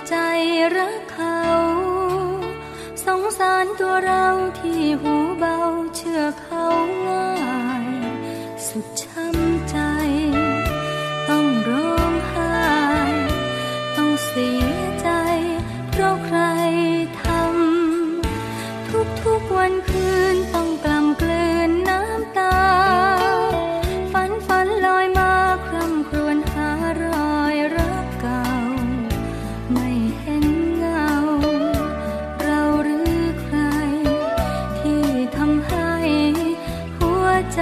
ใจรักเขาสงสารตัวเราที่หูเบาเชื่อเขาง่ายสุดช้ำใจต้องร้องไห้ต้องเสียใจเพราะใครทำทุกวันคืนต้องกล่ำกลืนน้ำตาฝันลอยมาคร่ำครวญหารอยรักเก่าไม่เห็นเงาเราหรือใครที่ทำให้หัวใจ